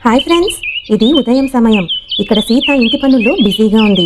Hi friends, ఇది ఉదయం సమయం. ఇక్కడ సీత ఇంటి పనుల్లో బిజీగా ఉంది.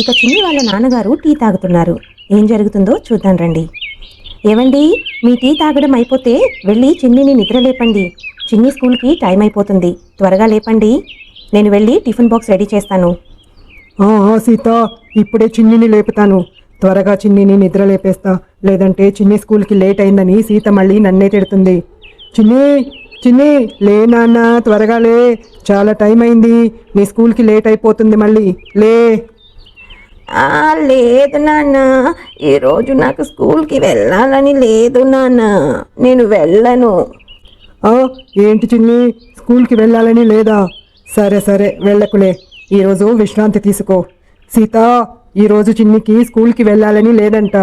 ఇక చిన్ని వాళ్ళ నాన్నగారు టీ తాగుతున్నారు. ఏం జరుగుతుందో చూద్దాం రండి. ఏవండి, మీ టీ తాగడం అయిపోతే వెళ్ళి చిన్నిని నిద్ర లేపండి. చిన్ని స్కూల్కి టైం అయిపోతుంది. త్వరగా లేపండి. నేను వెళ్ళి టిఫిన్ బాక్స్ రెడీ చేస్తాను. సీత, ఇప్పుడే చిన్నిని లేపుతాను. త్వరగా చిన్నిని నిద్ర లేపేస్తా, లేదంటే చిన్ని స్కూల్కి లేట్ అయిందని సీత మళ్ళీ నన్నే తిడుతుంది. చిన్ని చిన్ని, లే నాన్న, త్వరగా లే, చాలా టైం అయింది. నీ స్కూల్కి లేట్ అయిపోతుంది మళ్ళీ, లే. లేదు నాన్న, ఈరోజు నాకు స్కూల్కి వెళ్ళాలని లేదు నాన్న, నేను వెళ్ళను. ఏంటి చిన్ని, స్కూల్కి వెళ్ళాలని లేదా? సరే సరే, వెళ్ళకులే, ఈరోజు విశ్రాంతి తీసుకో. సీత, ఈరోజు చిన్నికి స్కూల్కి వెళ్ళాలని లేదంట.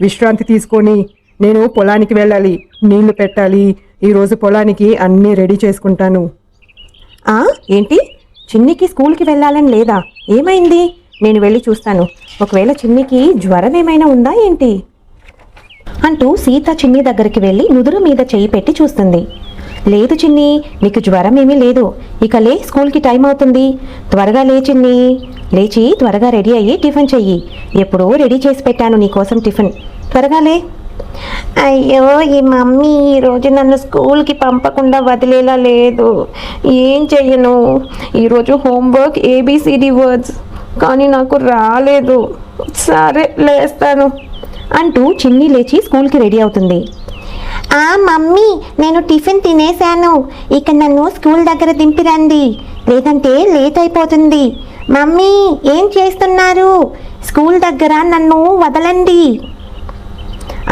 విశ్రాంతి తీసుకొని నేను పొలానికి వెళ్ళాలి, నీళ్లు పెట్టాలి. ఈరోజు పొలానికి అన్నీ రెడీ చేసుకుంటాను. ఏంటి, చిన్నికి స్కూల్కి వెళ్ళాలని లేదా? ఏమైంది? నేను వెళ్ళి చూస్తాను. ఒకవేళ చిన్నికి జ్వరం ఏమైనా ఉందా ఏంటి అంటూ సీత చిన్ని దగ్గరికి వెళ్ళి నుదురు మీద చేయి పెట్టి చూస్తుంది. లేదు చిన్ని, నీకు జ్వరం ఏమీ లేదు. ఇక లే, స్కూల్కి టైం అవుతుంది. త్వరగా లే చిన్ని, లేచి త్వరగా రెడీ అయ్యి టిఫిన్ చెయ్యి. ఎప్పుడో రెడీ చేసి పెట్టాను నీకోసం టిఫిన్. త్వరగా లే. అయ్యో, ఈ మమ్మీ ఈరోజు నన్ను స్కూల్కి పంపకుండా వదిలేలా లేదు. ఏం చెయ్యను? ఈరోజు హోంవర్క్ ABCD వర్డ్స్, కానీ నాకు రాలేదు. సరే, లేస్తాను అంటూ చిన్ని లేచి స్కూల్కి రెడీ అవుతుంది. మమ్మీ, నేను టిఫిన్ తినేశాను. ఇక నన్ను స్కూల్ దగ్గర దింపిరండి, లేదంటే లేట్ అయిపోతుంది. మమ్మీ, ఏం చేస్తున్నారు? స్కూల్ దగ్గర నన్ను వదలండి.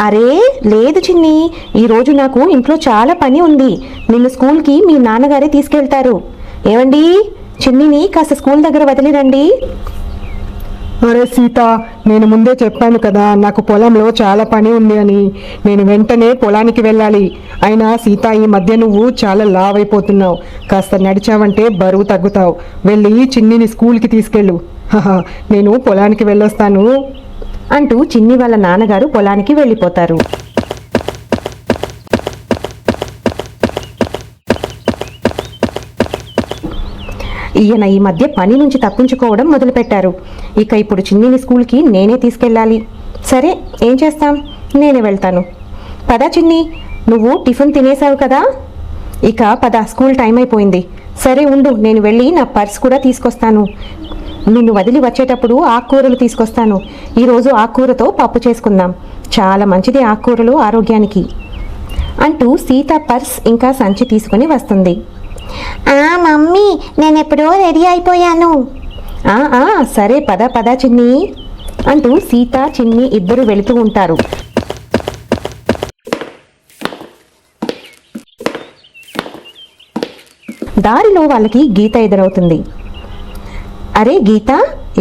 అరే లేదు చిన్ని, ఈరోజు నాకు ఇంట్లో చాలా పని ఉంది. నిన్ను స్కూల్కి మీ నాన్నగారే తీసుకెళ్తారు. ఏమండి, చిన్నిని కాస్త స్కూల్ దగ్గర వదిలిరండి. అరే సీత, నేను ముందే చెప్పాను కదా, నాకు పొలంలో చాలా పని ఉంది అని. నేను వెంటనే పొలానికి వెళ్ళాలి. అయినా సీత, ఈ మధ్య నువ్వు చాలా లావ్ అయిపోతున్నావు. కాస్త నడిచావంటే బరువు తగ్గుతావు. వెళ్ళి చిన్నిని స్కూల్కి తీసుకెళ్ళు. నేను పొలానికి వెళ్ళొస్తాను అంటూ చిన్ని వాళ్ళ నాన్నగారు పొలానికి వెళ్ళిపోతారు. ఈయన ఈ మధ్య పని నుంచి తప్పించుకోవడం మొదలుపెట్టారు. ఇక ఇప్పుడు చిన్నిని స్కూల్కి నేనే తీసుకెళ్ళాలి. సరే, ఏం చేస్తాం, నేనే వెళ్తాను. పదా చిన్ని, నువ్వు టిఫిన్ తినేసావు కదా, ఇక పద, స్కూల్ టైం అయిపోయింది. సరే ఉండు, నేను వెళ్ళి నా పర్స్ కూడా తీసుకొస్తాను. నిన్ను వదిలి వచ్చేటప్పుడు ఆకుకూరలు తీసుకొస్తాను. ఈరోజు ఆకుకూరతో పప్పు చేసుకుందాం. చాలా మంచిది ఆకుకూరలు ఆరోగ్యానికి అంటూ సీత పర్స్ ఇంకా సంచి తీసుకుని వస్తుంది. మమ్మీ, నేను ఎప్పుడో రెడీ అయిపోయాను. సరే, పద పద చిన్ని అంటూ సీత చిన్ని ఇద్దరు వెళుతూ ఉంటారు. దారిలో వాళ్ళకి గీత ఎదురవుతుంది. అరే గీత,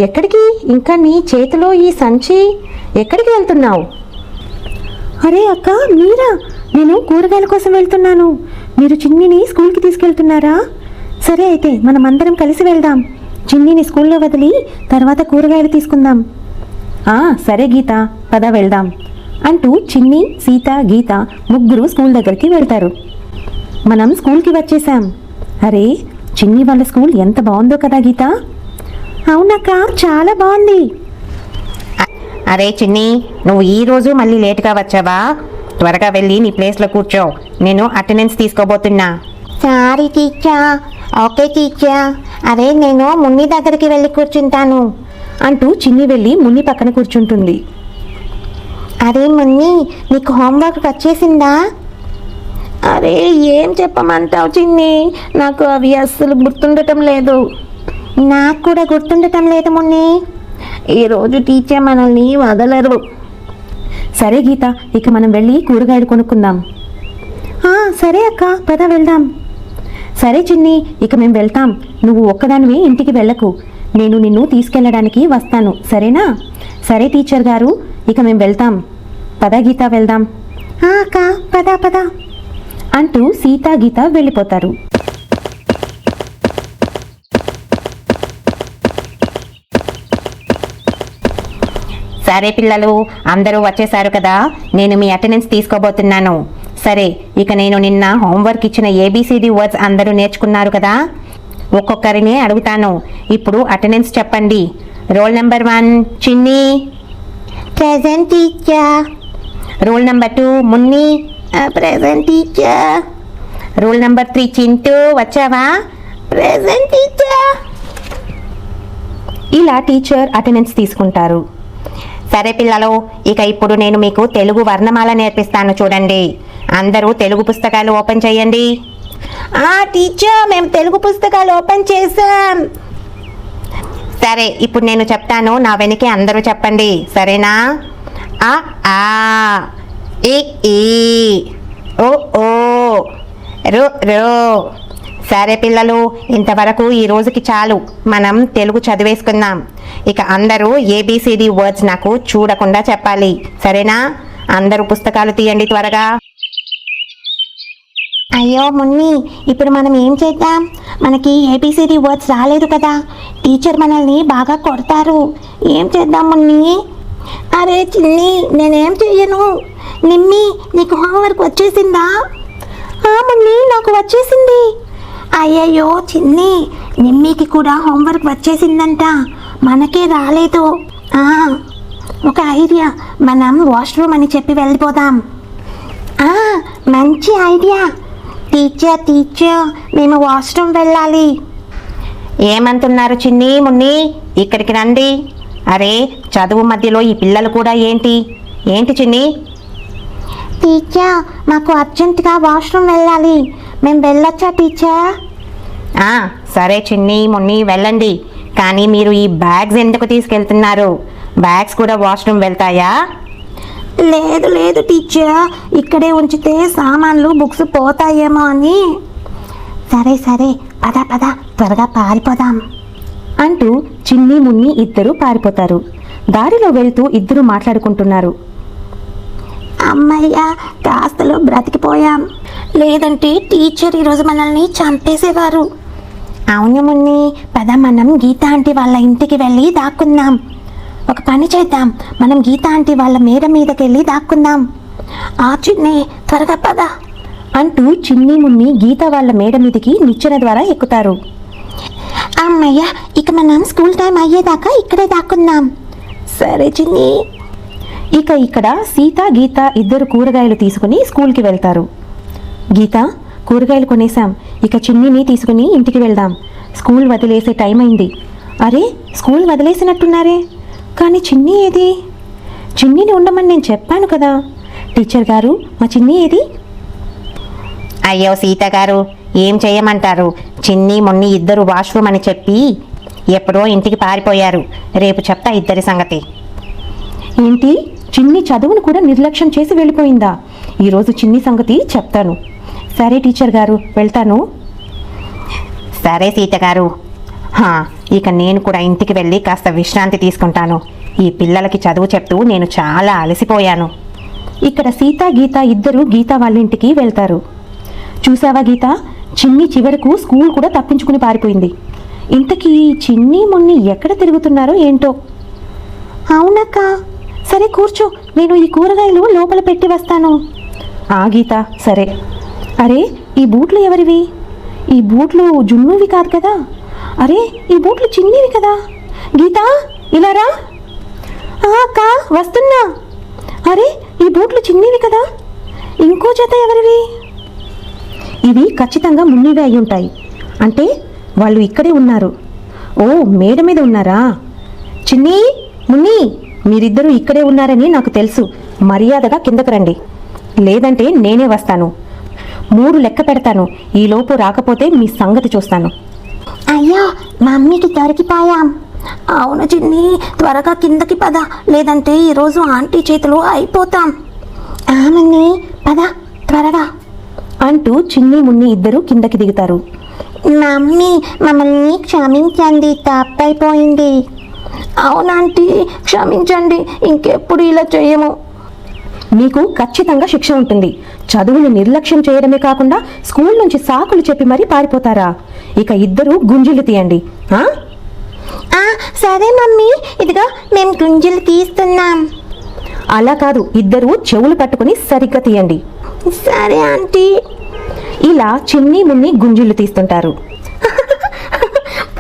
ఎక్కడికి? ఇంకా నీ చేతిలో ఈ సంచి, ఎక్కడికి వెళ్తున్నావు? అరే అక్క, మీరా? నేను కూరగాయల కోసం వెళ్తున్నాను. మీరు చిన్నిని స్కూల్కి తీసుకెళ్తున్నారా? సరే అయితే మనం అందరం కలిసి వెళ్దాం. చిన్నిని స్కూల్లో వదిలి తర్వాత కూరగాయలు తీసుకుందాం. సరే గీత, పద వెళ్దాం అంటూ చిన్ని, సీత, గీత ముగ్గురు స్కూల్ దగ్గరికి వెళ్తారు. మనం స్కూల్కి వచ్చేసాం. అరే, చిన్ని వాళ్ళ స్కూల్ ఎంత బాగుందో కదా గీత. అవునక్క, చాలా బాగుంది. అరే చిన్ని, నువ్వు ఈరోజు మళ్ళీ లేట్గా వచ్చావా? త్వరగా వెళ్ళి నీ ప్లేస్లో కూర్చో, నేను అటెండెన్స్ తీసుకోబోతున్నా. Sorry teacher. Okay teacher. అరే, నేను మున్ని దగ్గరికి వెళ్ళి కూర్చుంటాను అంటూ చిన్ని వెళ్ళి మున్ని పక్కన కూర్చుంటుంది. అరే మున్ని, నీకు హోంవర్క్ వచ్చేసిందా? అరే, ఏం చెప్పమంటావు చిన్ని, నాకు అవి అస్సలు గుర్తుండటం లేదు. నాకు కూడా గుర్తుండటం లేదు మున్ని. ఈరోజు టీచర్ మనల్ని వదలరు. సరే గీత, ఇక మనం వెళ్ళి కూరగాయలు కొనుక్కుందాం. సరే అక్క, పద వెళ్దాం. సరే చిన్ని, ఇక మేము వెళ్తాం. నువ్వు ఒక్కదానివి ఇంటికి వెళ్ళకు, నేను నిన్ను తీసుకెళ్ళడానికి వస్తాను, సరేనా? సరే టీచర్ గారు, ఇక మేము వెళ్తాం. పద గీత, వెళ్దాం. అక్క, పద పద అంటూ సీత, గీత వెళ్ళిపోతారు. సరే పిల్లలు, అందరూ వచ్చేసారు కదా, నేను మీ అటెండెన్స్ తీసుకోబోతున్నాను. సరే, ఇక నేను నిన్న హోంవర్క్ ఇచ్చిన ఏబిసిడి వర్డ్స్ అందరూ నేర్చుకున్నారు కదా. ఒక్కొక్కరిని అడుగుతాను. ఇప్పుడు అటెండెన్స్ చెప్పండి. Role number 1 Chinni, present teacher. Roll number 2 Munni, present teacher. Roll number 3 Chintu, వచ్చావా? Present teacher. ఇలా టీచర్ అటెండెన్స్ తీసుకుంటారు. సరే పిల్లలు, ఇక ఇప్పుడు నేను మీకు తెలుగు వర్ణమాల నేర్పిస్తాను, చూడండి. అందరూ తెలుగు పుస్తకాలు ఓపెన్ చేయండి. టీచర్, మేము తెలుగు పుస్తకాలు ఓపెన్ చేసాం. సరే, ఇప్పుడు నేను చెప్తాను, నా వెనకే అందరూ చెప్పండి, సరేనా? ఆ ఆ, ఈ ఈ, ఓ ఓ, రు రు. సరే పిల్లలు, ఇంతవరకు ఈ రోజుకి చాలు. మనం తెలుగు చదివేసుకుందాం. ఇక అందరూ ఏబిసిడి వర్డ్స్ నాకు చూడకుండా చెప్పాలి, సరేనా? అందరూ పుస్తకాలు తీయండి త్వరగా. అయ్యో మున్ని, ఇప్పుడు మనం ఏం చేద్దాం? మనకి ఏబిసిడి వర్డ్స్ రాలేదు కదా, టీచర్ మనల్ని బాగా కొడతారు. ఏం చేద్దాం మున్ని? అరే చిన్ని, నేనేం చెయ్యను. నిమ్మి, నీకు హోంవర్క్ వచ్చేసిందా? మున్ని, నాకు వచ్చేసింది. అయ్యయ్యో చిన్ని, నిమ్మికి కూడా హోంవర్క్ వచ్చేసిందంట, మనకే రాలేదు. ఒక ఐడియా, మనం వాష్రూమ్ అని చెప్పి వెళ్ళిపోదాం. మంచి ఐడియా. టీచర్, మేము వాష్రూమ్ వెళ్ళాలి. ఏమంటున్నారు చిన్ని, మున్ని? ఇక్కడికి రండి. అరే, చదువు మధ్యలో ఈ పిల్లలు కూడా ఏంటి చిన్ని? టీచర్, మాకు అర్జెంటుగా వాష్రూమ్ వెళ్ళాలి. మేము వెళ్ళొచ్చా టీచర్? సరే చిన్ని, మున్ని, వెళ్ళండి. కానీ మీరు ఈ బ్యాగ్స్ ఎందుకు తీసుకెళ్తున్నారు? బ్యాగ్స్ కూడా వాష్రూమ్ వెళ్తాయా? లేదు టీచర్, ఇక్కడే ఉంచితే సామాన్లు బుక్స్ పోతాయేమో అని. సరే, పద త్వరగా పారిపోదాం అంటూ చిన్ని మున్ని ఇద్దరు పారిపోతారు. దారిలో వెళ్తూ ఇద్దరు మాట్లాడుకుంటున్నారు. అమ్మయ్య, కాస్తలో బ్రతికిపోయాం, లేదంటే టీచర్ ఈరోజు మనల్ని చంపేసేవారు. అవును మున్ని, పద మనం గీతా ఆంటీ వాళ్ళ ఇంటికి వెళ్ళి దాక్కుందాం. ఒక పని చేద్దాం, మనం గీతా ఆంటీ వాళ్ళ మేడ మీదకి వెళ్ళి దాక్కుందాం. చిన్ని, త్వరగా పద అంటూ చిన్ని మున్ని గీత వాళ్ళ మేడ మీదికి నిచ్చెన ద్వారా ఎక్కుతారు. అమ్మయ్య, ఇక మనం స్కూల్ టైం అయ్యేదాకా ఇక్కడే దాక్కుందాం. సరే చిన్ని. ఇక ఇక్కడ సీత గీత ఇద్దరు కూరగాయలు తీసుకుని స్కూల్కి వెళ్తారు. గీత, కూరగాయలు కొనేసాం, ఇక చిన్నిని తీసుకుని ఇంటికి వెళ్దాం. స్కూల్ వదిలేసే టైం అయింది. అరే, స్కూల్ వదిలేసినట్టున్నారే, కానీ చిన్ని ఏది? చిన్నిని ఉండమని నేను చెప్పాను కదా. టీచర్ గారు, మా చిన్ని ఏది? అయ్యో సీత గారు, ఏం చేయమంటారు? చిన్ని మొన్ని ఇద్దరు వాష్రూమ్ అని చెప్పి ఎప్పుడో ఇంటికి పారిపోయారు. రేపు చెప్తా ఇద్దరి సంగతి. ఏంటి, చిన్ని చదువును కూడా నిర్లక్ష్యం చేసి వెళ్ళిపోయిందా? ఈరోజు చిన్ని సంగతి చెప్తాను. సరే టీచర్ గారు, వెళ్తాను. సరే సీత గారు. ఇక నేను కూడా ఇంటికి వెళ్ళి కాస్త విశ్రాంతి తీసుకుంటాను. ఈ పిల్లలకి చదువు చెప్తూ నేను చాలా అలసిపోయాను. ఇక్కడ సీత గీత ఇద్దరు గీత వాళ్ళ ఇంటికి వెళ్తారు. చూసావా గీత, చిన్ని చివరకు స్కూల్ కూడా తప్పించుకుని పారిపోయింది. ఇంతకీ చిన్ని మొన్ని ఎక్కడ తిరుగుతున్నారో ఏంటో. అవునక్క, సరే కూర్చో, నేను ఈ కూరగాయలు లోపల పెట్టి వస్తాను. గీత, సరే. అరే, ఈ బూట్లు ఎవరివి? ఈ బూట్లు జున్నువి కాదు కదా. అరే, ఈ బూట్లు చిన్నివి కదా. గీత, ఇలా రా. అక్క, వస్తున్నా. అరే, ఈ బూట్లు చిన్నివి కదా. ఇంకో జత ఎవరివి? ఇవి ఖచ్చితంగా మున్నివే అయి ఉంటాయి. అంటే వాళ్ళు ఇక్కడే ఉన్నారు. ఓ, మేడ మీద ఉన్నారా? చిన్ని, మున్ని, మీరిద్దరూ ఇక్కడే ఉన్నారని నాకు తెలుసు. మర్యాదగా కిందకు రండి, లేదంటే నేనే వస్తాను. 3 లెక్క పెడతాను. ఈలోపు రాకపోతే మీ సంగతి చూస్తాను. అయ్యో, మమ్మీకి దొరికిపోయాం. అవును చిన్ని, త్వరగా కిందకి పద, లేదంటే ఈరోజు ఆంటీ చేతిలో అయిపోతాం. ఆమెని పద త్వరగా అంటూ చిన్ని మున్ని ఇద్దరు కిందకి దిగుతారు. మమ్మీ, మమ్మల్ని క్షమించండి, తప్పైపోయింది. అవునాంటీ, క్షమించండి, ఇంకెప్పుడు ఇలా చేయము. మీకు ఖచ్చితంగా శిక్ష ఉంటుంది. చదువుని నిర్లక్ష్యం చేయడమే కాకుండా స్కూల్ నుంచి సాకులు చెప్పి మరీ పారిపోతారా? ఇక ఇద్దరు గుంజులు తీయండి. సరే మమ్మీ, ఇదిగో మేము గుంజులు తీస్తున్నాం. అలా కాదు, ఇద్దరు చెవులు పట్టుకుని సరిగ్గా తీయండి. సరే ఆంటీ. ఇలా చిన్ని మున్ని గుంజులు తీస్తుంటారు.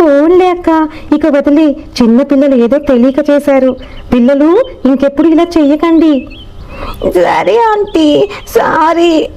పోన్లే అక్క, ఇక వదిలే. చిన్న పిల్లలు ఏదో తెలియక చేశారు. పిల్లలు ఇంకెప్పుడు ఇలా చెయ్యకండి. సరే ఆంటీ, సారీ.